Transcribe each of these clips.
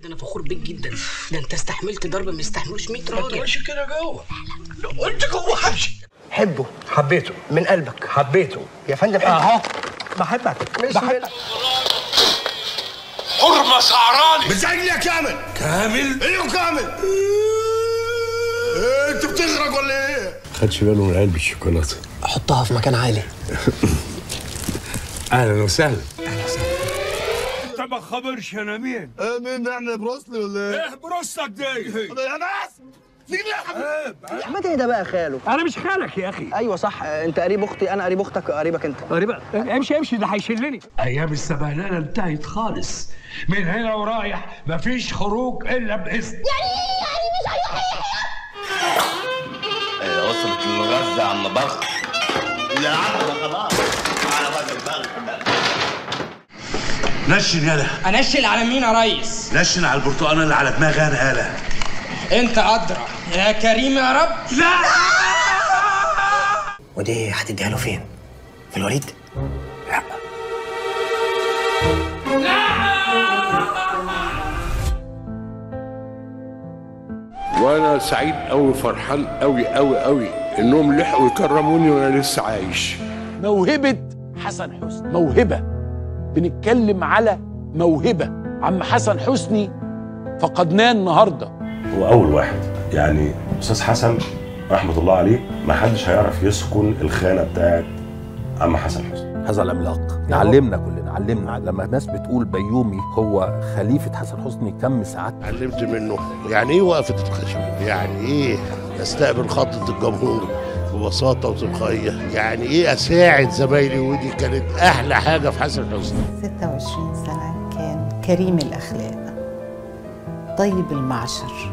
ده انا فخور بيك جدا. ده انت استحملت ضرب ما يستحملوش 100 راجل. ما تقولش كده جوه. لو قلت جوه همشي. حبه. حبيته من قلبك. حبيته يا فندم. اهو بحبك. بحبك. حرمه سعراني بزعجني يا كامل. كامل؟ ايوه كامل. انت بتغرق ولا ايه؟ خدش باله من علبة الشوكولاتة. حطها في مكان عالي. اهلا وسهلا. انت ما خبرش انا مين؟ مين يعني بروسلي ولا ايه؟ ايه بروسك دي؟ يا ناس سيبني يا حبيبي. احمد ايه ده بقى خاله؟ انا مش خالك يا اخي. ايوه صح، انت قريب اختي، انا قريب اختك، قريبك انت. قريبك. امشي ده هيشلني. ايام السبهلله انتهت خالص. من هنا ورايح مفيش خروج الا باذن. يعني مش هي وصلت للغاز ده عم بخ. يا عم خلاص على وجه البلد. نشن يلا. انشل على مين يا ريس؟ نشن على البرتقانه اللي على دماغي انا يالا. انت ادرى يا كريم يا رب. لا. ودي هتديها له فين؟ في الوريد؟ لا. وانا سعيد قوي، فرحان قوي قوي قوي انهم لحقوا يكرموني وانا لسه عايش. موهبة حسن حسني، موهبة. بنتكلم على موهبة. عم حسن حسني فقدناه النهارده. هو أول واحد، يعني أستاذ حسن رحمة الله عليه ما حدش هيعرف يسكن الخانة بتاعت عم حسن حسني. هذا العملاق علمنا كلنا، علمنا. لما الناس بتقول بيومي هو خليفة حسن حسني كم ساعات علمت منه يعني ايه وقفة الخشب، يعني ايه استقبل خطة الجمهور ببساطة وتلقائية، يعني ايه اساعد زمايلي، ودي كانت احلى حاجة في حسن حسني. 26 سنة كان كريم الاخلاق، طيب المعشر،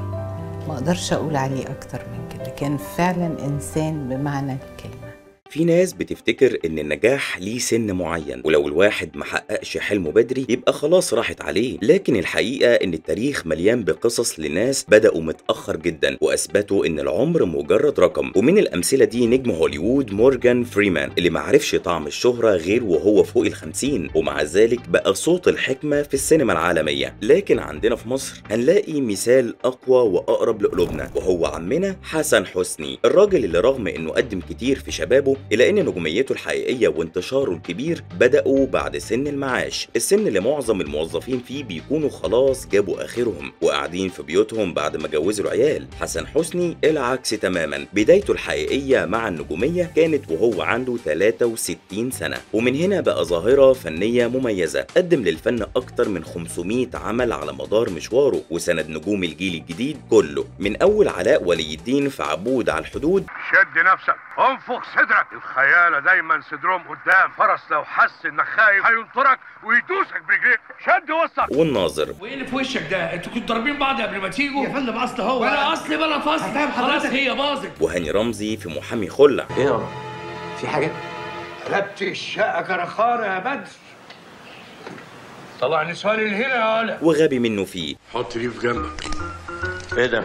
ما اقدرش اقول عليه اكتر من كده. كان فعلا انسان بمعنى الكلمة. في ناس بتفتكر ان النجاح ليه سن معين، ولو الواحد محققش حلمه بدري يبقى خلاص راحت عليه. لكن الحقيقة ان التاريخ مليان بقصص لناس بدأوا متأخر جدا واثبتوا ان العمر مجرد رقم. ومن الامثلة دي نجم هوليوود مورجان فريمان اللي معرفش طعم الشهرة غير وهو فوق ال50، ومع ذلك بقى صوت الحكمة في السينما العالمية. لكن عندنا في مصر هنلاقي مثال اقوى واقرب لقلوبنا، وهو عمنا حسن حسني، الراجل اللي رغم انه قدم كتير في شبابه إلا إن نجوميته الحقيقية وانتشاره الكبير بدأوا بعد سن المعاش، السن اللي معظم الموظفين فيه بيكونوا خلاص جابوا آخرهم وقاعدين في بيوتهم بعد ما جوزوا العيال. حسن حسني العكس تماما، بدايته الحقيقية مع النجومية كانت وهو عنده 63 سنة، ومن هنا بقى ظاهرة فنية مميزة. قدم للفن أكتر من 500 عمل على مدار مشواره، وسند نجوم الجيل الجديد كله، من أول علاء ولي الدين في عبود على الحدود. شد نفسك، انفخ صدرك. الخيالة دايما صدرهم قدام، فرس لو حس انك خايف هينطرك ويدوسك برجليه. شد وسط. والناظر. وايه اللي في وشك ده؟ انتوا كنتوا ضاربين بعض قبل ما تيجوا؟ يا فندم اصل هو ولا اصلي بلا فصل، خلاص هي باظت. وهاني رمزي في محامي خلع. ايه يا رب؟ في حاجة؟ ربت الشقة كرخانة يا بدر. طلع نسوان اللي هنا يا ولا. وغبي منه فيه. حط دي في جنبك. ايه ده؟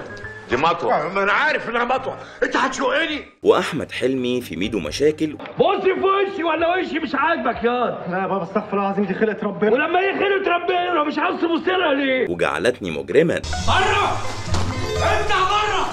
دي مطوة. ما انا عارف انها مطوة، انت هتشوقني. واحمد حلمي في ميدو مشاكل. بص في وشي ولا وشي مش عاجبك ياض؟ لا يا بابا استغفر الله العظيم، دي خلقة ربنا. ولما هي خلقة ربنا مش عاوز تبص لها ليه؟ وجعلتني مجرما. بره! اطلع بره!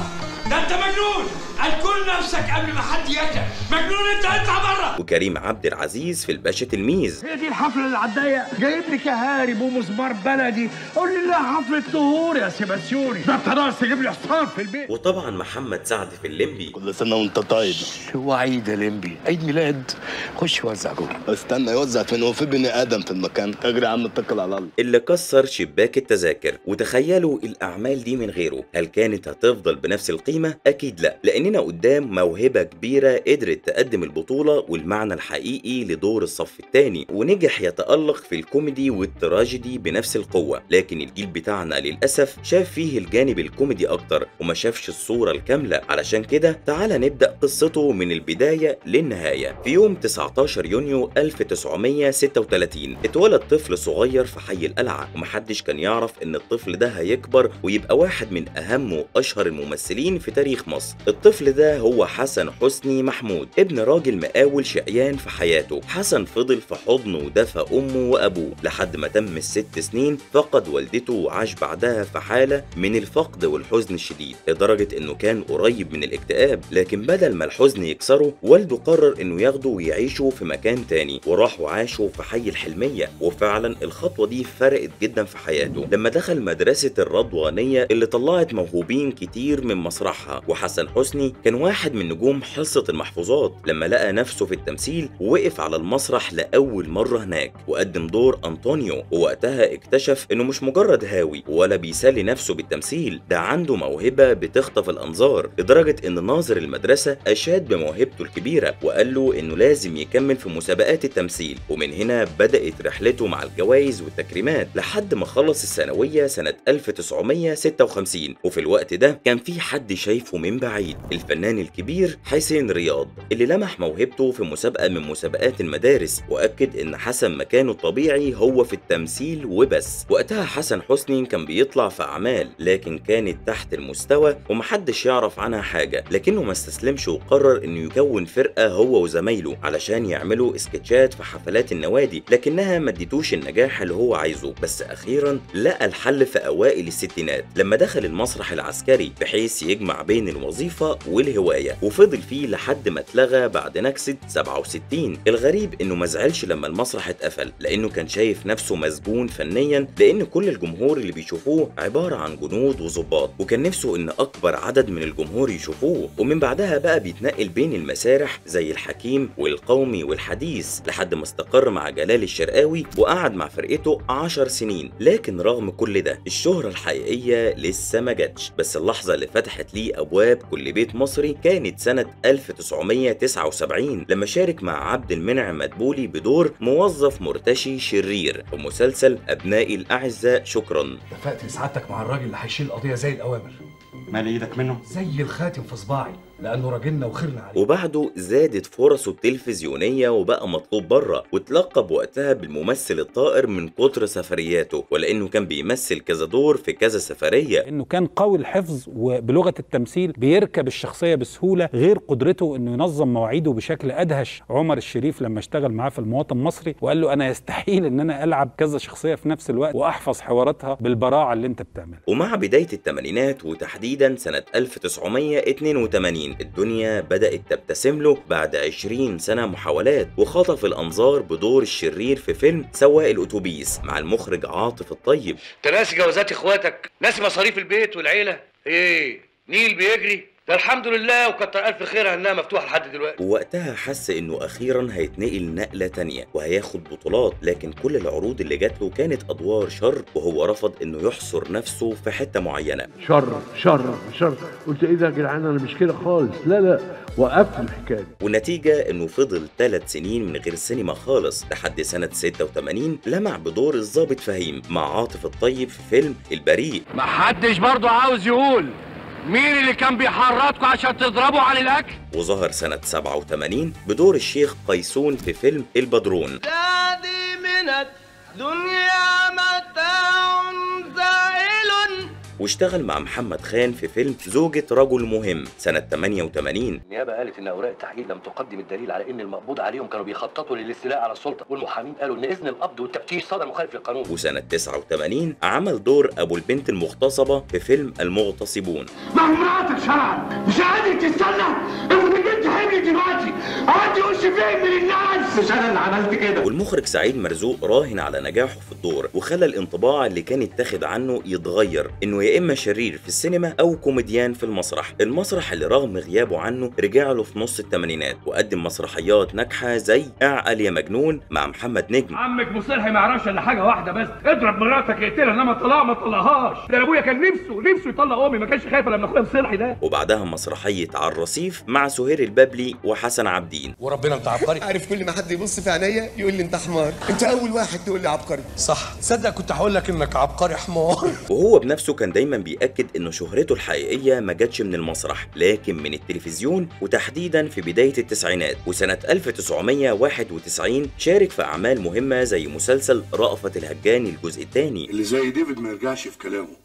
ده انت مجنون! هتكون نفسك قبل ما حد يجي، مجنون انت، اطلع بره! وكريم عبد العزيز في الباشا تلميذ. هي دي الحفله اللي على الضيق، جايب لي كهارب ومسمار بلدي، قول لي لا حفله طهور يا سيباسيوني، ده انت ناقص تجيب لي حصان في البيت. وطبعا محمد سعد في الليمبي. كل سنة وانت طيب. هو عيد يا ليمبي، عيد ميلاد، خش وزع جوه. استنى يوزع فين؟ هو في بني ادم في المكان؟ اجري يا عم اتكل على الله. اللي كسر شباك التذاكر. وتخيلوا الاعمال دي من غيره هل كانت هتفضل بنفس القيمه؟ اكيد لا، لاننا قدام موهبه كبيره قدرت تقدم البطوله والمعنى الحقيقي لدور الصف الثاني، ونجح يتالق في الكوميدي والتراجيدي بنفس القوه. لكن الجيل بتاعنا للاسف شاف فيه الجانب الكوميدي اكتر وما شافش الصوره الكامله. علشان كده تعالى نبدا قصته من البدايه للنهايه. في يوم 19 يونيو 1936 اتولد طفل صغير في حي القلعه، ومحدش كان يعرف ان الطفل ده هيكبر ويبقى واحد من اهم واشهر الممثلين في في تاريخ مصر. الطفل ده هو حسن حسني محمود، ابن راجل مقاول شقيان في حياته. حسن فضل في حضن ودفى أمه وأبوه لحد ما تم ال6 سنين، فقد والدته وعاش بعدها في حالة من الفقد والحزن الشديد لدرجة إنه كان قريب من الاكتئاب. لكن بدل ما الحزن يكسره، والده قرر إنه ياخده ويعيشه في مكان تاني، وراحوا عاشوا في حي الحلمية. وفعلا الخطوة دي فرقت جدا في حياته لما دخل مدرسة الرضوانية اللي طلعت موهوبين كتير من مسرحها. وحسن حسني كان واحد من نجوم حصة المحفوظات لما لقى نفسه في التمثيل، ووقف على المسرح لأول مرة هناك وقدم دور أنطونيو. ووقتها اكتشف إنه مش مجرد هاوي ولا بيسلي نفسه بالتمثيل، ده عنده موهبة بتخطف الأنظار، لدرجة إن ناظر المدرسة أشاد بموهبته الكبيرة وقال له إنه لازم يكمل في مسابقات التمثيل. ومن هنا بدأت رحلته مع الجوائز والتكريمات لحد ما خلص الثانوية سنة 1956. وفي الوقت ده كان في حد شايفه من بعيد، الفنان الكبير حسين رياض، اللي لمح موهبته في مسابقة من مسابقات المدارس وأكد إن حسن مكانه الطبيعي هو في التمثيل وبس. وقتها حسن حسني كان بيطلع في أعمال لكن كانت تحت المستوى ومحدش يعرف عنها حاجة، لكنه ما استسلمش وقرر إنه يكون فرقة هو وزمايله علشان يعملوا اسكتشات في حفلات النوادي، لكنها ما اديتوش النجاح اللي هو عايزه. بس أخيرا لقى الحل في أوائل الستينات لما دخل المسرح العسكري بحيث يجمع بين الوظيفة والهواية، وفضل فيه لحد ما اتلغى بعد نكسة 67. الغريب إنه ما زعلش لما المسرح اتقفل، لأنه كان شايف نفسه مسجون فنيا، لأن كل الجمهور اللي بيشوفوه عبارة عن جنود وظباط، وكان نفسه إن أكبر عدد من الجمهور يشوفوه. ومن بعدها بقى بيتنقل بين المسارح زي الحكيم والقومي والحديث لحد ما استقر مع جلال الشرقاوي وقعد مع فرقته 10 سنين. لكن رغم كل ده الشهرة الحقيقية لسه ما جاتش، بس اللحظة اللي فتحت ليه أبواب كل بيت مصري كانت سنة 1979 لما شارك مع عبد المنعم مدبولي بدور موظف مرتشي شرير في مسلسل أبنائي الأعزاء. شكرا. اتفقت سعادتك مع الراجل اللي هيشيل القضية زي الأوامر. مال ايدك منه؟ زي الخاتم في صباعي، لأنه راجلنا وخيرنا عليه. وبعده زادت فرصه التلفزيونية وبقى مطلوب بره، واتلقب وقتها بالممثل الطائر من كتر سفرياته، ولأنه كان بيمثل كذا دور في كذا سفرية. إنه كان قوي الحفظ وبلغة التمثيل بيركب الشخصية بسهولة، غير قدرته إنه ينظم مواعيده بشكل أدهش. عمر الشريف لما اشتغل معاه في المواطن المصري وقال له أنا يستحيل إن أنا ألعب كذا شخصية في نفس الوقت وأحفظ حواراتها بالبراعة اللي أنت بتعملها. ومع بداية الثمانينات وتحديدا سنة 1982 الدنيا بدأت تبتسم له بعد 20 سنة محاولات، وخطف الأنظار بدور الشرير في فيلم سواق الأتوبيس مع المخرج عاطف الطيب. انت ناسي جوازات اخواتك، ناسي مصاريف البيت والعيلة. ايه نيل بيجري ده؟ الحمد لله وكتر الف خيرها انها مفتوحه لحد دلوقتي. ووقتها حس انه اخيرا هيتنقل نقله تانية وهياخد بطولات، لكن كل العروض اللي جات له كانت ادوار شر، وهو رفض انه يحصر نفسه في حته معينه. شر شر شر. قلت ايه ده يا جدعان؟ انا مش كده خالص، لا وقفت الحكايه. والنتيجه انه فضل 3 سنين من غير سينما خالص لحد سنه 86 لمع بدور الضابط فهيم مع عاطف الطيب في فيلم البريء. محدش برضه عاوز يقول مين اللي كان بيحرضكوا عشان تضربوا عن الاكل؟ وظهر سنة 87 بدور الشيخ قيسون في فيلم البدرون. زادي من الدنيا متاع زائل. واشتغل مع محمد خان في فيلم زوجة رجل مهم سنة 88. النيابة قالت إن أوراق التحقيق لم تقدم الدليل على إن المقبوض عليهم كانوا بيخططوا للاستيلاء على السلطة، والمحامين قالوا إن إذن القبض والتفتيش صدر مخالف للقانون. وسنة 89 عمل دور أبو البنت المغتصبة في فيلم المغتصبون. ما هو مراتك شرعا مش قادر تستنى؟ افرض البنت حملت دلوقتي عندي وش فين من الناس؟ مش أنا اللي عملت كده. والمخرج سعيد مرزوق راهن على نجاحه في الدور، وخلى الانطباع اللي كان اتاخد عنه يتغير، إنه يا إما شرير في السينما أو كوميديان في المسرح. المسرح اللي رغم غيابه عنه رجع له في نص الثمانينات وقدم مسرحيات ناجحة زي اعقل يا مجنون مع محمد نجم. عمك مصلحي ما يعرفش الا حاجه واحده بس، اضرب مراتك اقتلها، انما الطلاق ما تطلقهاش. ده ابويا كان نفسه يطلق امي، ما كانش خايف لما اخويا مصلحي ده. وبعدها مسرحية على الرصيف مع سهير البابلي وحسن عبدين. وربنا انت عبقري. عارف كل ما حد يبص في عينيا يقول لي انت حمار، انت اول واحد تقول لي عبقري. صح، تصدق كنت هقول لك انك عبقري حمار. وهو بنفسه كان دايما بيأكد انه شهرته الحقيقية ما جاتش من المسرح لكن من التلفزيون، وتحديدا في بداية التسعينات. وسنة 1991 شارك في أعمال مهمة زي مسلسل رأفت الهجاني الجزء الثاني. اللي زي ديفيد ما يرجعش في كلامه،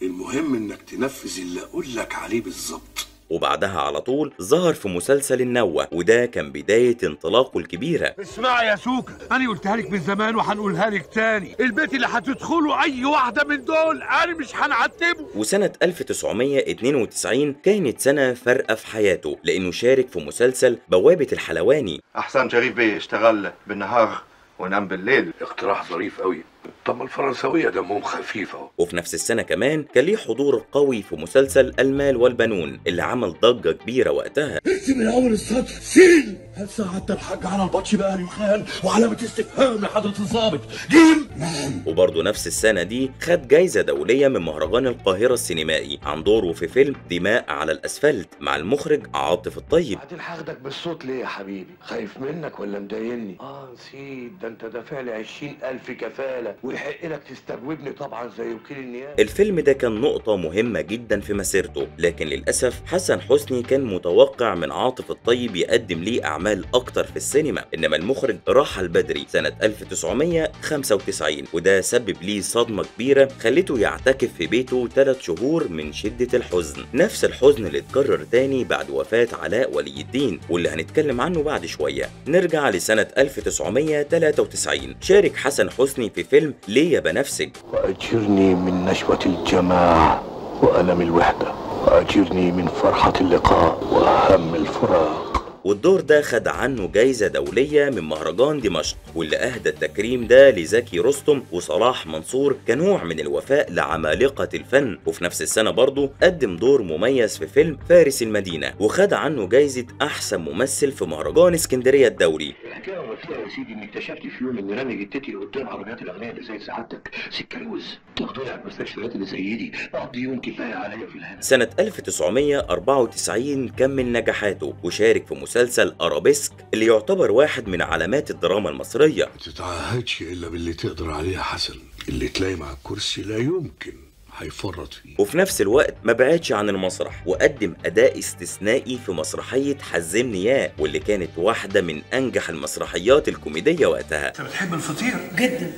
المهم انك تنفذ اللي اقول لك عليه بالظبط. وبعدها على طول ظهر في مسلسل النوة، وده كان بداية انطلاقه الكبيرة. اسمع يا سوكا، انا قلتها لك من زمان وهنقولها لك تاني، البيت اللي هتدخله اي واحده من دول انا مش هنعتبه. وسنة 1992 كانت سنة فارقة في حياته، لأنه شارك في مسلسل بوابة الحلواني. احسن شريف بيه اشتغل بالنهار ونام بالليل. اقتراح ظريف قوي. طب ما الفرنساويه دمهم خفيف اهو. وفي نفس السنة كمان كان ليه حضور قوي في مسلسل المال والبنون اللي عمل ضجة كبيرة وقتها. اكتب من اول السطر سين. هل ساعدت الحاج على البطش بقى خان وعلامة استفهام لحضرة الضابط جيم؟ نعم. وبرضه نفس السنة دي خد جايزة دولية من مهرجان القاهرة السينمائي عن دوره في فيلم دماء على الأسفلت مع المخرج عاطف الطيب. بعدين هاخدك بالصوت ليه يا حبيبي؟ خايف منك ولا مضايقني؟ نسيت، ده انت دافع لي 20,000 كفالة ويحق لك تستجوبني طبعا زي وكيل النيابة. الفيلم ده كان نقطة مهمة جدا في مسيرته، لكن للأسف حسن حسني كان متوقع من عاطف الطيب يقدم ليه أعمال أكتر في السينما، إنما المخرج رحل بدري سنة 1995، وده سبب ليه صدمة كبيرة خلته يعتكف في بيته 3 شهور من شدة الحزن، نفس الحزن اللي اتكرر تاني بعد وفاة علاء ولي الدين واللي هنتكلم عنه بعد شوية. نرجع لسنة 1993، شارك حسن حسني في فيلم ليه يا بنفسج. وأجرني من نشوة الجماعة وألم الوحدة، وأجرني من فرحة اللقاء وهم الفراق. والدور ده خد عنه جايزة دولية من مهرجان دمشق، واللي أهدى التكريم ده لزكي رستم وصلاح منصور كنوع من الوفاء لعمالقة الفن. وفي نفس السنة برضه قدم دور مميز في فيلم فارس المدينة، وخد عنه جايزة أحسن ممثل في مهرجان اسكندرية الدولي. الحكاية وفيها يا سيدي إني اكتشفت في يوم إن رامي جتتي قدام عربيات الأغنياء اللي زي سعادتك سكة لوز، تاخدوني على المستشفيات اللي زي دي أقضي يوم كفاية عليا في الهنا. سنة 1994 كمل نجاحاته وشارك في مسلسل أرابيسك اللي يعتبر واحد من علامات الدراما المصرية. ما تتعهدش إلا باللي تقدر عليه يا حسن، اللي تلاقي مع الكرسي لا يمكن هيفرط فيه. وفي نفس الوقت ما بعدش عن المسرح وقدم أداء استثنائي في مسرحية حزمني ياه، واللي كانت واحدة من أنجح المسرحيات الكوميدية وقتها. انت بتحب الفطير؟ جدا.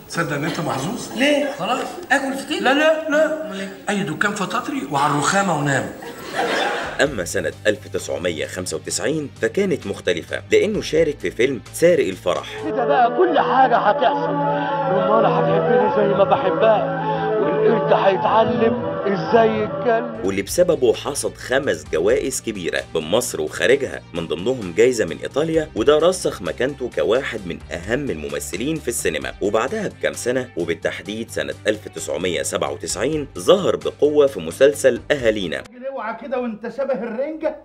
تصدق ان انت محظوظ؟ ليه؟ خلاص اكل فطير؟ لا اي دكان فطاطري وعلى الرخامه ونام. أما سنة 1995 فكانت مختلفة، لأنه شارك في فيلم سارق الفرح. كده بقى كل حاجة هتحصل، والمرة هتحبني زي ما بحبها، والقرد هيتعلم ازاي يتكلم، واللي بسببه حصد 5 جوائز كبيرة من مصر وخارجها، من ضمنهم جايزة من إيطاليا، وده رسخ مكانته كواحد من أهم الممثلين في السينما. وبعدها بكام سنة وبالتحديد سنة 1997 ظهر بقوة في مسلسل أهالينا. اوعى كده وانت شبه الرنجة.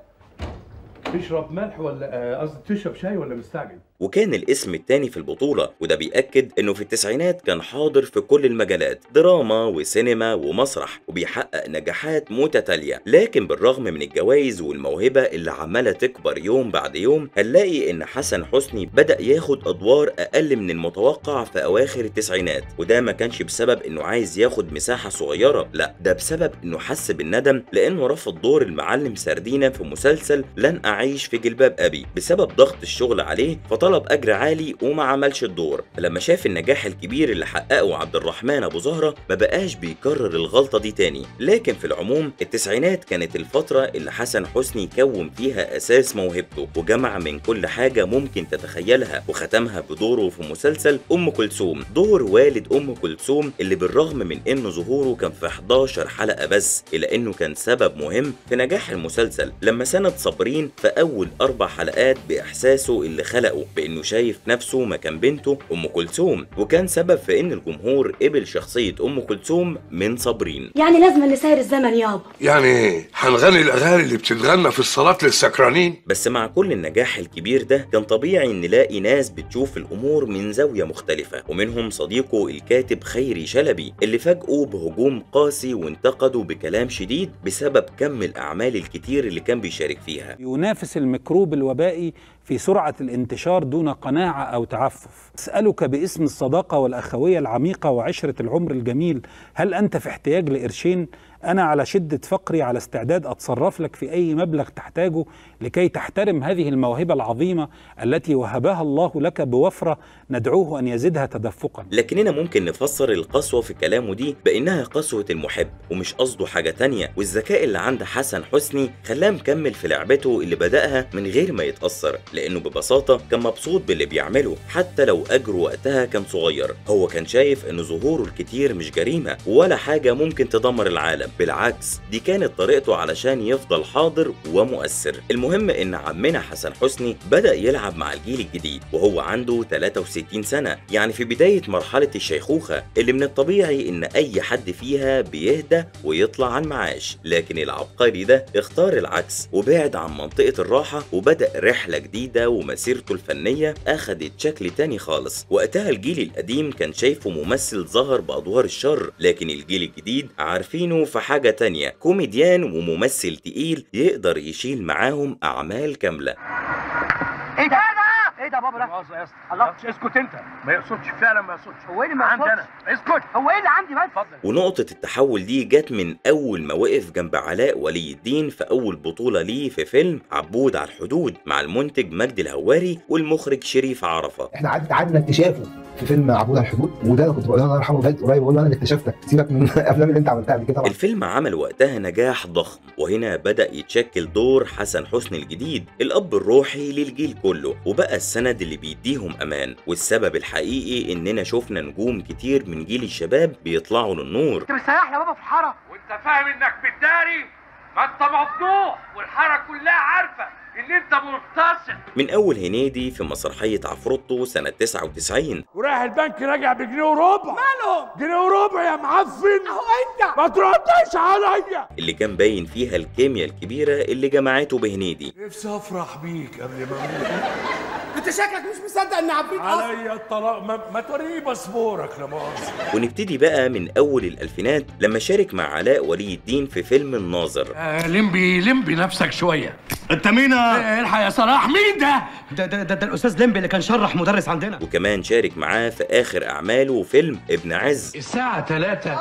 تشرب ملح ولا قصدي تشرب شاي ولا مستعجل؟ وكان الاسم التاني في البطولة، وده بيأكد انه في التسعينات كان حاضر في كل المجالات، دراما وسينما ومسرح، وبيحقق نجاحات متتالية. لكن بالرغم من الجوائز والموهبة اللي عمالة تكبر يوم بعد يوم، هنلاقي ان حسن حسني بدأ ياخد ادوار اقل من المتوقع في اواخر التسعينات، وده ما كانش بسبب انه عايز ياخد مساحة صغيرة، لا ده بسبب انه حس بالندم لانه رفض دور المعلم سردينة في مسلسل لن اعيش في جلباب ابي بسبب ضغط الشغل عليه، فطلب اجر عالي وما عملش الدور. فلما شاف النجاح الكبير اللي حققه عبد الرحمن ابو زهره ما بقاش بيكرر الغلطه دي تاني. لكن في العموم التسعينات كانت الفتره اللي حسن حسني كون فيها اساس موهبته، وجمع من كل حاجه ممكن تتخيلها، وختمها بدوره في مسلسل ام كلثوم، دور والد ام كلثوم اللي بالرغم من انه ظهوره كان في 11 حلقه بس، الا انه كان سبب مهم في نجاح المسلسل لما سند صابرين في اول 4 حلقات باحساسه اللي خلقه بانه شايف نفسه مكان بنته ام كلثوم، وكان سبب في ان الجمهور قبل شخصيه ام كلثوم من صابرين. يعني لازم نسير الزمن يابا، يعني هنغني الاغاني اللي بتتغنى في الصلاه للسكرانين. بس مع كل النجاح الكبير ده كان طبيعي ان نلاقي ناس بتشوف الامور من زاويه مختلفه، ومنهم صديقه الكاتب خيري شلبي اللي فاجئوا بهجوم قاسي وانتقدوا بكلام شديد بسبب كم الاعمال الكتير اللي كان بيشارك فيها. ينافس الميكروب الوبائي في سرعة الانتشار دون قناعة أو تعفف. أسألك باسم الصداقة والأخوية العميقة وعشرة العمر الجميل، هل أنت في احتياج لقرشين أنا على شدة فقري على استعداد أتصرف لك في أي مبلغ تحتاجه لكي تحترم هذه الموهبة العظيمة التي وهبها الله لك بوفرة ندعوه أن يزدها تدفقا. لكننا ممكن نفسر القسوة في كلامه دي بأنها قسوة المحب ومش قصده حاجة تانية، والذكاء اللي عند حسن حسني خلاه مكمل في لعبته اللي بدأها من غير ما يتأثر، لأنه ببساطة كان مبسوط باللي بيعمله حتى لو أجره وقتها كان صغير. هو كان شايف أن ظهوره الكتير مش جريمة ولا حاجة ممكن تدمر العالم، بالعكس دي كانت طريقته علشان يفضل حاضر ومؤثر. المهم ان عمنا حسن حسني بدأ يلعب مع الجيل الجديد وهو عنده 63 سنة، يعني في بداية مرحلة الشيخوخة اللي من الطبيعي ان اي حد فيها بيهدى ويطلع عن معاش، لكن العبقري ده اختار العكس وبعد عن منطقة الراحة وبدأ رحلة جديدة ومسيرته الفنية اخدت شكل تاني خالص. وقتها الجيل القديم كان شايفه ممثل ظهر بأدوار الشر، لكن الجيل الجديد عارفينه في حاجة تانية، كوميديان وممثل تقيل يقدر يشيل معاهم أعمال كاملة. ايه ده؟ ايه ده يا بابا ده؟ يا اسطى الله اسكت انت، ما يقصدش فعلا، ما يقصدش. هو ايه اللي ما يقصدش؟ عندي انا، اسكت. هو ايه اللي عندي بس؟ اتفضل. ونقطة التحول دي جت من أول ما وقف جنب علاء ولي الدين في أول بطولة ليه في فيلم عبود على الحدود مع المنتج مجدي الهواري والمخرج شريف عرفة. احنا قعدنا اكتشافه في فيلم عبود على الحدود، وده انا كنت بقول له الله يرحمه قريب، بقول له انا اللي اكتشفتك، سيبك من الافلام اللي انت عملتها قبل كده طبعا. الفيلم عمل وقتها نجاح ضخم، وهنا بدأ يتشكل دور حسن حسني الجديد، الأب الروحي للجيل كله، وبقى السند اللي بيديهم أمان. والسبب الحقيقي إننا شفنا نجوم كتير من جيل الشباب بيطلعوا للنور. انت بتسيح يا بابا في الحاره، وانت فاهم انك بتداري؟ ما انت مفضوح والحاره كلها عارفه ان انت ملتصق. من اول هنيدي في مسرحيه عفروتو سنه 99، ورايح البنك راجع بجنيه وربع. مالهم؟ جنيه وربع يا معفن. اهو انت ما تردش عليا. اللي كان باين فيها الكيمياء الكبيره اللي جمعته بهنيدي. نفسي افرح بيك قبل ما اموت. انت شكلك مش مصدق ان عفريت عليا الطلاق، ما توريني باسبورك لا مؤاخذه. ونبتدي بقى من اول الالفينات لما شارك مع علاء ولي الدين في فيلم الناظر. لمبي نفسك شويه. انت مين؟ الحق يا صلاح، مين ده؟ ده الاستاذ لمبي اللي كان شرح مدرس عندنا. وكمان شارك معاه في اخر اعماله فيلم ابن عز. الساعه 3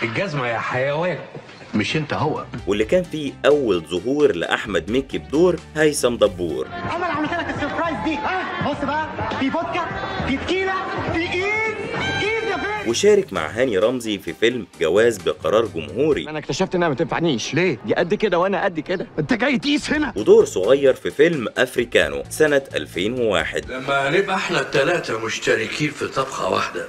الجزمه يا حيوان. مش انت هو. واللي كان فيه اول ظهور لاحمد مكي بدور هيثم دبور. انا اللي عملت لك السربرايز دي. ها بص بقى، في فودكا، في تكيلا، في ايد يا فين. وشارك مع هاني رمزي في فيلم جواز بقرار جمهوري. انا اكتشفت انها ما تنفعنيش. ليه؟ دي قد كده وانا قد كده. انت جاي تقيس هنا. ودور صغير في فيلم افريكانو سنه 2001. لما نبقى احنا الثلاثه مشتركين في طبخه واحده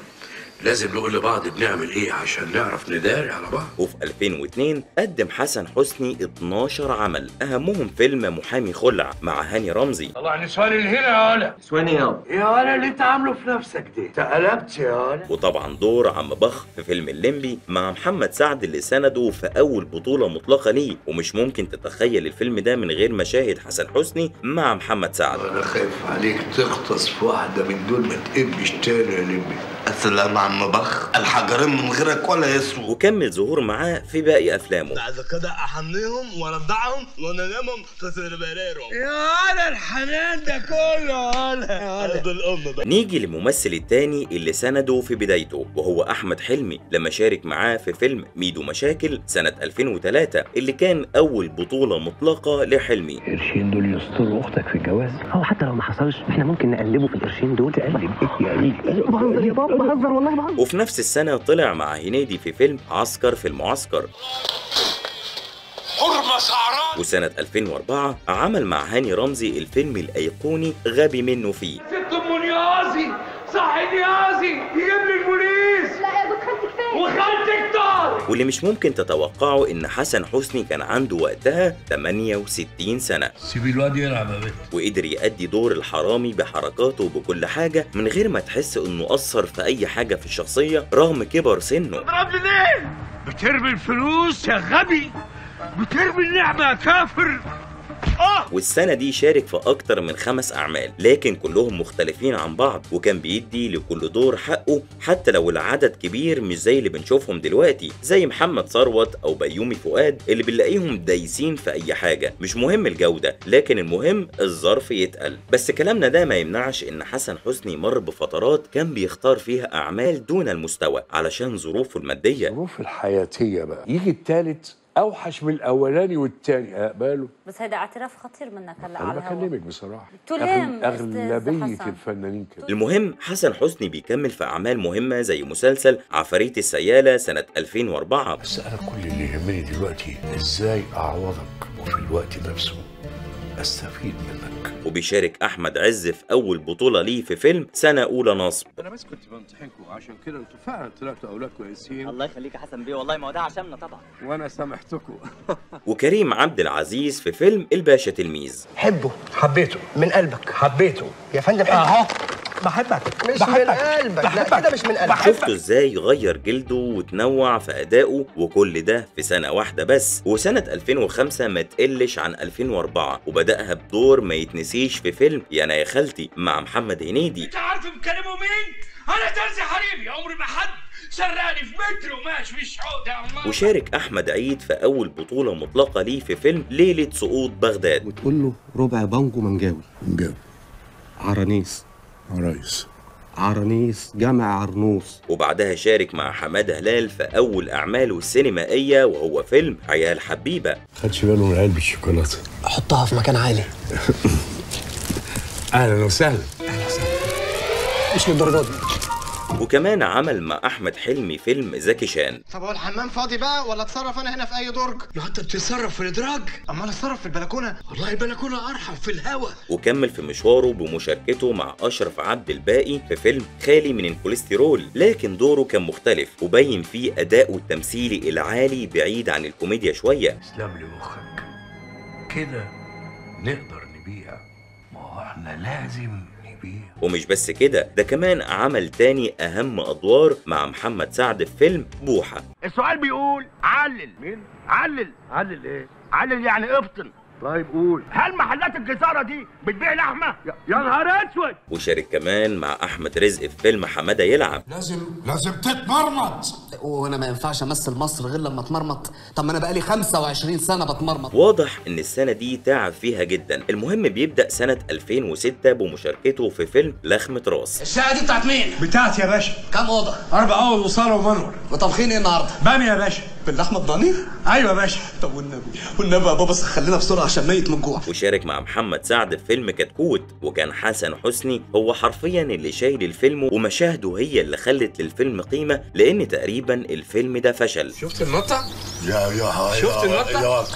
لازم نقول لبعض بنعمل ايه عشان نعرف نداري على بعض. وفي 2002 قدم حسن حسني 12 عمل، اهمهم فيلم محامي خلع مع هاني رمزي. طلع نسواني اللي هنا يا ولا. نسواني يا ولا اللي انت عامله في نفسك دي، تقلبت يا ولا. وطبعا دور عم بخ في فيلم الليمبي مع محمد سعد اللي سنده في اول بطولة مطلقة ليه، ومش ممكن تتخيل الفيلم ده من غير مشاهد حسن حسني مع محمد سعد. انا خايف عليك تغطس في واحده من دول ما تقبش تاني يا ليمبي. السلام عم بخ، الحجرين من غيرك ولا يسوى. وكمل ظهور معاه في باقي افلامه. بعد كده احميهم وارضعهم وانامهم في سربريرهم. يا ولا الحنان ده كله يا ولا. ده الام بقى. نيجي للممثل التاني اللي سنده في بدايته وهو احمد حلمي لما شارك معاه في فيلم ميدو مشاكل سنه 2003 اللي كان اول بطوله مطلقه لحلمي. القرشين دول يستروا اختك في الجواز، او حتى لو ما حصلش احنا ممكن نقلبه في القرشين دول. تقلب ايه يا عيني؟ بهزر يا بابا، بهزر والله بهزر. وفي نفس السنه طلع مع هنيدي في فيلم عسكر في المعسكر. حرمه سعران. وسنه 2004 عمل مع هاني رمزي الفيلم الايقوني غبي منه فيه. ست ام نيازي، صاحي نيازي يجيب لي البوليس. لا يا ابو خالتك فين؟ وخالتك طار. واللي مش ممكن تتوقعوا ان حسن حسني كان عنده وقتها 68 سنه. سيبي الواد يلعب يا بنت. وقدر يأدي دور الحرامي بحركاته وبكل حاجه من غير ما تحس انه اثر في اي حاجه في الشخصيه رغم كبر سنه. اضربني ليه؟ بترمي الفلوس يا غبي، بترمي النعمه يا كافر. والسنة دي شارك في أكتر من 5 أعمال، لكن كلهم مختلفين عن بعض، وكان بيدي لكل دور حقه حتى لو العدد كبير مش زي اللي بنشوفهم دلوقتي، زي محمد ثروت أو بيومي فؤاد اللي بنلاقيهم دايسين في أي حاجة. مش مهم الجودة، لكن المهم الظرف يتقل. بس كلامنا ده ما يمنعش إن حسن حسني مر بفترات كان بيختار فيها أعمال دون المستوى علشان ظروفه المادية. الظروف الحياتية بقى يجي التالت اوحش من الاولاني والتاني، اقبله. بس هيدا اعتراف خطير منك هلا انا على الهوا. بكلمك بصراحه، تلام اغلبيه الفنانين كده. المهم حسن حسني بيكمل في اعمال مهمه زي مسلسل عفاريت السياله سنه 2004. بس انا كل اللي يهمني دلوقتي ازاي اعوضك وفي الوقت نفسه استفيد منك. وبيشارك احمد عز في اول بطوله ليه في فيلم سنه اولى نصب. انا بس كنت بمتحنكم عشان كده انتوا فعلا طلعتوا اولاد كويسين. الله يخليك يا حسن بيه، والله ما هو ده عشاننا طبعا. وانا سامحتكم. وكريم عبد العزيز في فيلم الباشا تلميذ. حبه، حبيته من قلبك، حبيته يا فندم. اهو بحبك، مش من قلبك، لا كده مش من قلبك. شفتوا ازاي غير جلده وتنوع في ادائه، وكل ده في سنه واحده بس. وسنه 2005 ما تقلش عن 2004، وبداها بدور ما يتنسيش في فيلم يا انا يا خالتي مع محمد هنيدي. انت عارف بكلمه مين؟ انا ترزي حبيبي، عمري ما حد سرقني في متر وماشي في الشعوب. وشارك احمد عيد في اول بطوله مطلقه ليه في فيلم ليله سقوط بغداد. وتقول له ربع بانجو منجاوي. عرانيس. عرايس. عرانيس جمع عرنوس. وبعدها شارك مع حماده هلال في اول اعماله السينمائيه وهو فيلم عيال حبيبه. خدش باله من علبه الشوكولاته. حطها في مكان عالي. اهلا وسهلا. اهلا وسهلا. مش للدرجه دي. وكمان عمل مع احمد حلمي فيلم زكي شان. طب هو الحمام فاضي بقى ولا اتصرف انا هنا في اي درج؟ لو انت بتتصرف في الادراج، امال اتصرف في البلكونه؟ والله البلكونه ارحب في الهوا. وكمل في مشواره بمشاركته مع اشرف عبد الباقي في فيلم خالي من الكوليسترول، لكن دوره كان مختلف وبين فيه اداؤه التمثيلي العالي بعيد عن الكوميديا شويه. اسلم لي مخك كده نقدر نبيع، ما هو احنا لازم. ومش بس كده، ده كمان عمل تاني اهم ادوار مع محمد سعد في فيلم بوحه. السؤال بيقول علل. مين؟ علل ايه؟ علل يعني افطن. طيب قول، هل محلات الجزاره دي بتبيع لحمه؟ يا نهار اسود. وشارك كمان مع احمد رزق في فيلم حماده يلعب. لازم تتمرمط. وانا ما ينفعش امثل مصر غير لما اتمرمط؟ طب ما انا بقالي 25 سنه بتمرمط. واضح ان السنه دي تعب فيها جدا. المهم بيبدا سنه 2006 بمشاركته في فيلم لخمه راس. الشقه دي بتاعت مين؟ بتاعتي يا باشا. كام اوضه؟ 4 اوض وصاله ومنور. وطبخين ايه النهارده؟ باميه يا باشا. باللحمه الضاني؟ ايوه يا باشا. طب والنبي يا بابا خلينا بسرعه عشان ميت من الجوع. وشارك مع محمد سعد في فيلم كتكوت، وكان حسن حسني هو حرفيا اللي شايل الفيلم، ومشاهده هي اللي خلت للفيلم قيمه، لان تقريبا الفيلم ده فشل. شفت النطه؟ شفت النطه؟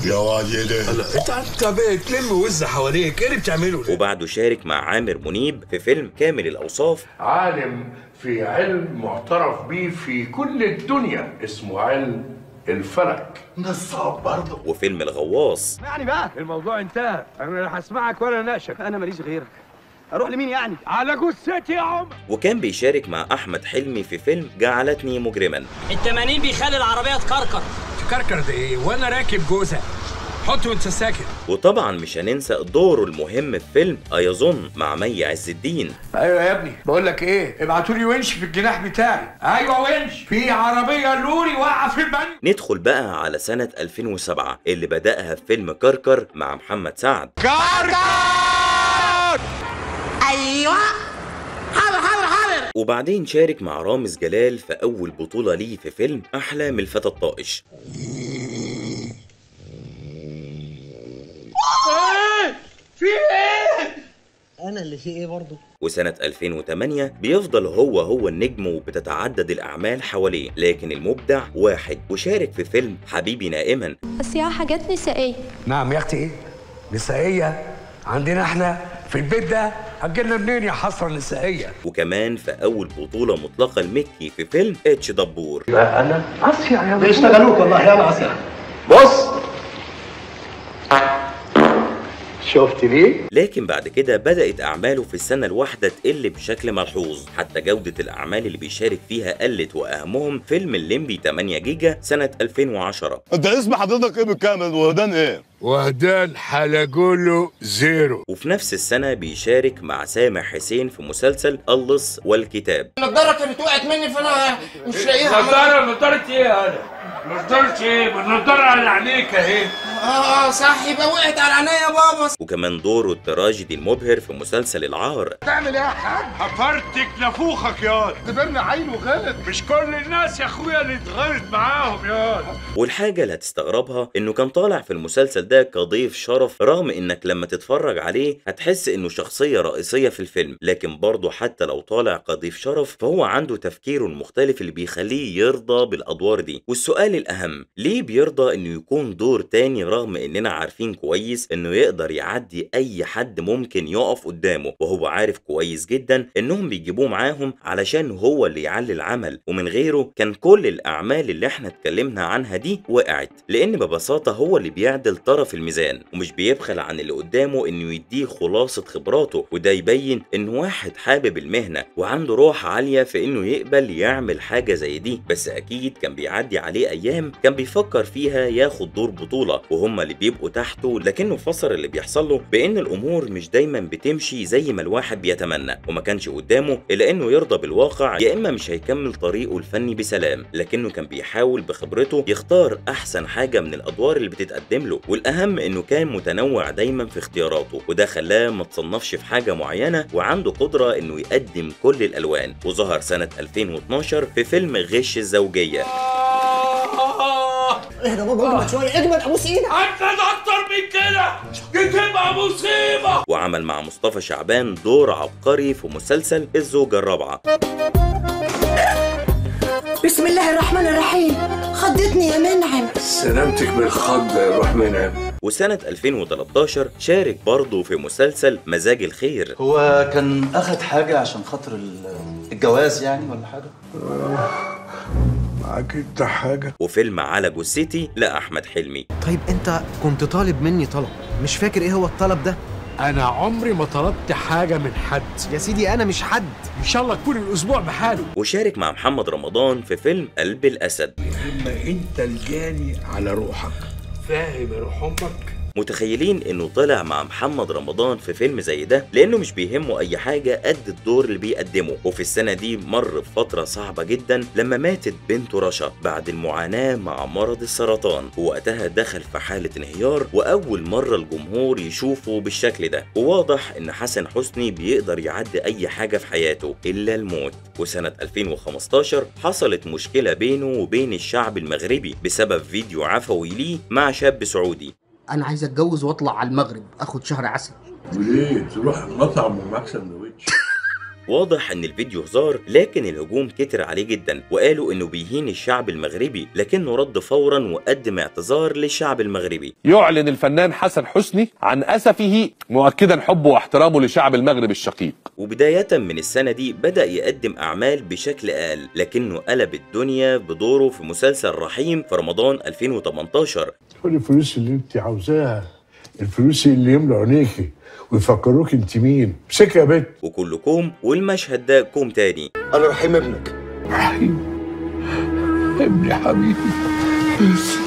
يا وادي ده. انت بتلم وزه حواليك، ايه اللي بتعمله ده؟ وبعده شارك مع عامر منيب في فيلم كامل الاوصاف. عالم في علم معترف بيه في كل الدنيا اسمه علم الفلك. نصاب برضه. وفيلم الغواص. يعني بقى الموضوع انتهى، انا لا هسمعك ولا ناشك. انا ماليش غيرك. اروح لمين يعني؟ على جثتي يا عمر. وكان بيشارك مع احمد حلمي في فيلم جعلتني مجرما. ال80 بيخلي العربيه تكركر. تكركر ده ايه وانا راكب جوزه؟ حطه وانت ساكت. وطبعا مش هننسى دوره المهم في فيلم ايظن مع مي عز الدين. ايوه يا ابني، بقول لك ايه، ابعتوا لي ونش في الجناح بتاعي. ايوه ونش، في عربيه لوري واقعه في البني. ندخل بقى على سنه 2007 اللي بداها في فيلم كركر مع محمد سعد. كركر. ايوه حاضر. وبعدين شارك مع رامز جلال في اول بطوله ليه في فيلم احلام الفتى الطائش. في ايه؟ انا اللي في ايه برضه؟ وسنة 2008 بيفضل هو النجم وبتتعدد الأعمال حواليه، لكن المبدع واحد، وشارك في فيلم حبيبي نائما. بس يا حاجات نسائية. نعم يا اختي، ايه؟ نسائية؟ عندنا احنا في البيت ده هتجيلنا منين يا حسرة نسائية؟ وكمان في أول بطولة مطلقة لمكي في فيلم اتش دبور. أنا عصيع يا بيشتغلوك والله يا عصيع. بص شفت ليه؟ لكن بعد كده بدأت أعماله في السنة الواحدة تقل بشكل ملحوظ، حتى جودة الأعمال اللي بيشارك فيها قلت، وأهمهم فيلم الليمبي 8 جيجا سنة 2010. انت اسم حضرتك ايه بالكامل؟ وهدان ايه؟ وهدان حلقوله زيرو. وفي نفس السنة بيشارك مع سامح حسين في مسلسل اللص والكتاب. النضارة كانت وقعت مني فانا مش لاقيها. نضارة ايه انا؟ نضارة ايه؟ النضارة على عينيك اهي. صح، يبقى وقعت على عينيا يا بابا. وكمان دوره التراجيدي المبهر في مسلسل العار. تعمل ايه يا حاج؟ هفرتك نافوخك ياض. كبرنا عين وغلط. مش كل الناس يا اخويا اللي اتغلط معاهم ياض. والحاجة اللي هتستغربها انه كان طالع في المسلسل ده كضيف شرف، رغم انك لما تتفرج عليه هتحس انه شخصية رئيسية في الفيلم، لكن برضه حتى لو طالع كضيف شرف فهو عنده تفكيره المختلف اللي بيخليه يرضى بالادوار دي. والسؤال الاهم، ليه بيرضى انه يكون دور تاني رغم اننا عارفين كويس انه يقدر يعدي اي حد ممكن يقف قدامه، وهو عارف كويس جدا انهم بيجيبوه معاهم علشان هو اللي يعلي العمل، ومن غيره كان كل الاعمال اللي احنا اتكلمنا عنها دي وقعت، لان ببساطة هو اللي بيعدل طرف الميزان ومش بيبخل عن اللي قدامه انه يديه خلاصة خبراته. وده يبين انه واحد حابب المهنة وعنده روح عالية في انه يقبل يعمل حاجة زي دي. بس اكيد كان بيعدي عليه ايام كان بيفكر فيها ياخد دور بطولة وهم اللي بيبقوا تحته، لكنه فسر اللي بيحصل له بان الامور مش دايما بتمشي زي ما الواحد بيتمنى، وما كانش قدامه الا انه يرضى بالواقع، يا اما مش هيكمل طريقه الفني بسلام. لكنه كان بيحاول بخبرته يختار احسن حاجة من الادوار اللي بتتقدم له، والاهم انه كان متنوع دايما في اختياراته، وده خلاه ما تصنفش في حاجة معينة وعنده قدرة انه يقدم كل الالوان. وظهر سنة 2012 في فيلم غش الزوجية. اهدى بابا، اجمد شويه، اجمد، ابوس ايدك. اجمد اكتر من كده، دي تبقى مصيبه. وعمل مع مصطفى شعبان دور عبقري في مسلسل الزوجة الرابعة. بسم الله الرحمن الرحيم، خضتني يا منعم. سلامتك من الخض يا روح منعم. وسنة 2013 شارك برضه في مسلسل مزاج الخير. هو كان أخد حاجة عشان خاطر الجواز يعني ولا حاجة؟ معاك انت حاجة؟ وفيلم على جثتي لأحمد حلمي. طيب انت كنت طالب مني طلب، مش فاكر ايه هو الطلب ده؟ انا عمري ما طلبت حاجة من حد يا سيدي، انا مش حد، ان شاء الله تكون الاسبوع بحاله. وشارك مع محمد رمضان في فيلم قلب الاسد. اما انت الجاني على روحك، فاهم يا روح امك؟ متخيلين انه طلع مع محمد رمضان في فيلم زي ده لانه مش بيهمه اي حاجه قد الدور اللي بيقدمه. وفي السنه دي مر بفتره صعبه جدا لما ماتت بنته رشا بعد المعاناه مع مرض السرطان، ووقتها دخل في حاله انهيار، واول مره الجمهور يشوفه بالشكل ده. وواضح ان حسن حسني بيقدر يعدي اي حاجه في حياته الا الموت. وسنه 2015 حصلت مشكله بينه وبين الشعب المغربي بسبب فيديو عفوي ليه مع شاب سعودي. انا عايز اتجوز واطلع على المغرب اخد شهر عسل. وليه تروح مطعم ومعاك سندوتش؟ واضح ان الفيديو هزار، لكن الهجوم كتر عليه جدا وقالوا انه بيهين الشعب المغربي، لكنه رد فورا وقدم اعتذار للشعب المغربي. يعلن الفنان حسن حسني عن اسفه مؤكدا حبه واحترامه لشعب المغرب الشقيق. وبداية من السنة دي بدأ يقدم اعمال بشكل اقل، لكنه قلب الدنيا بدوره في مسلسل رحيم في رمضان 2018. كل الفلوس اللي انت عاوزاها، الفلوس اللي يملوا عينيكي ويفكروك انت مين. امسكي يا بنت. وكله كوم، والمشهد ده كوم تاني. انا رحيم ابنك. رحيم ابني حبيبي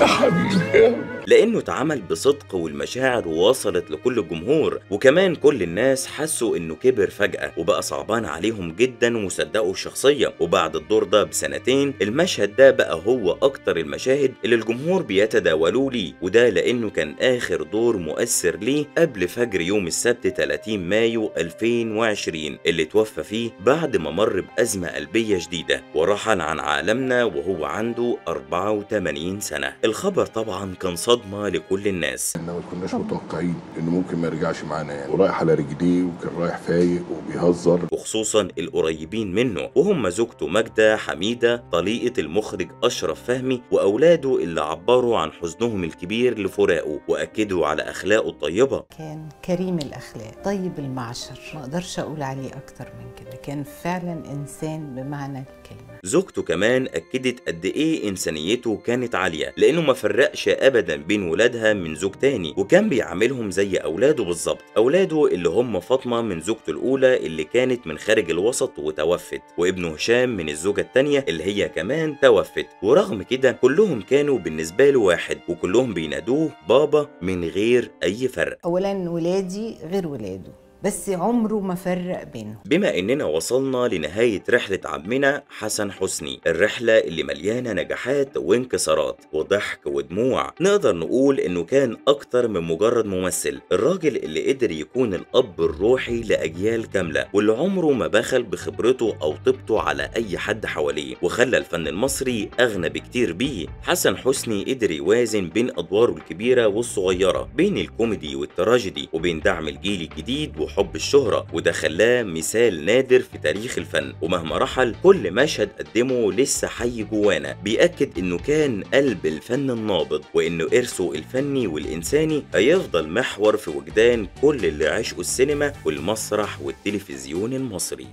يا حبيبي. لانه اتعمل بصدق والمشاعر وصلت لكل الجمهور، وكمان كل الناس حسوا انه كبر فجأة وبقى صعبان عليهم جدا وصدقوا الشخصية. وبعد الدور ده بسنتين المشهد ده بقى هو اكتر المشاهد اللي الجمهور بيتداولوا ليه، وده لانه كان اخر دور مؤثر ليه قبل فجر يوم السبت 30 مايو 2020 اللي توفى فيه بعد ما مر بأزمة قلبية شديدة ورحل عن عالمنا وهو عنده 84 سنة. الخبر طبعا كان صدمة لكل الناس. ما كناش متوقعين انه ممكن ما يرجعش معانا يعني، ورايح على رجليه وكان رايح فايق وبيهزر، وخصوصا القريبين منه وهم زوجته ماجدة حميدة طليقة المخرج أشرف فهمي وأولاده اللي عبروا عن حزنهم الكبير لفراقه وأكدوا على أخلاقه الطيبة. كان كريم الأخلاق، طيب المعشر، ما أقدرش أقول عليه أكتر من كده. كان فعلا إنسان بمعنى كلمة. زوجته كمان أكدت قد إيه إنسانيته كانت عالية، لأنه ما فرقش أبدا بين ولادها من زوج تاني، وكان بيعاملهم زي أولاده بالظبط. أولاده اللي هم فاطمة من زوجته الأولى اللي كانت من خارج الوسط وتوفت، وابنه هشام من الزوجة التانية اللي هي كمان توفت. ورغم كده كلهم كانوا بالنسبة له واحد، وكلهم بينادوه بابا من غير أي فرق. أولا ولادي غير ولاده، بس عمره ما فرق بينهم. بما اننا وصلنا لنهاية رحلة عمنا حسن حسني، الرحلة اللي مليانة نجاحات وانكسارات وضحك ودموع، نقدر نقول انه كان اكتر من مجرد ممثل. الراجل اللي قدر يكون الاب الروحي لاجيال كاملة، واللي عمره ما بخل بخبرته او طيبته على اي حد حواليه، وخلى الفن المصري اغنى بكتير بيه. حسن حسني قدر يوازن بين ادواره الكبيرة والصغيرة، بين الكوميدي والتراجيدي، وبين دعم الجيل الجديد حب الشهرة، وده خلاه مثال نادر في تاريخ الفن. ومهما رحل كل مشهد قدمه لسه حي جوانا، بيأكد انه كان قلب الفن النابض، وانه ارثه الفني والانساني هيفضل محور في وجدان كل اللي عشقوا السينما والمسرح والتلفزيون المصري.